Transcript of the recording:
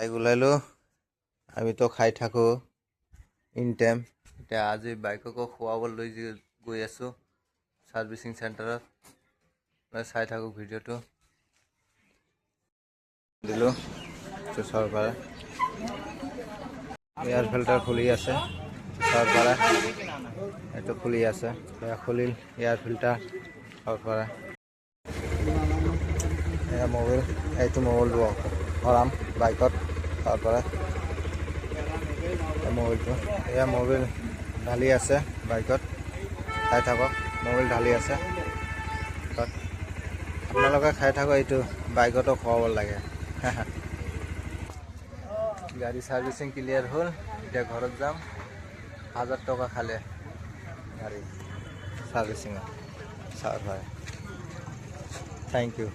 Bike ওলাইলোঁ আমিতো খাই থাকোঁ ইন টাইম। এতিয়া আজি বাইককো খোৱাবলৈ গৈ আছোঁ ছাৰ্ভিচিং চেণ্টাৰত। চাই থাকোঁ ভিডিঅ'টো দিলোঁ চুচাৰ পৰা এয়াৰ ফিল্টাৰ খুলি আছে চুচাৰ পৰা এইটো খুলি আছে খুলিল এয়াৰ ফিল্টাৰ পৰা এয়া মোবাইল এইটো মোবাইলটো ভৰাম বাইকত তাৰপৰা মোবাইলটো এয়া মোবাইল ঢালি আছে বাইকত খাই থাকক মোবাইল ঢালি আছে আপোনালোকে খাই থাকক এইটো বাইকতো খুৱাব লাগে। গাড়ী ছাৰ্ভিচিং ক্লিয়াৰ হ'ল এতিয়া ঘৰত যাম 1000 টকা খালে গাড়ী ছাৰ্ভিচিঙত ছাৰ হয় থেংক ইউ।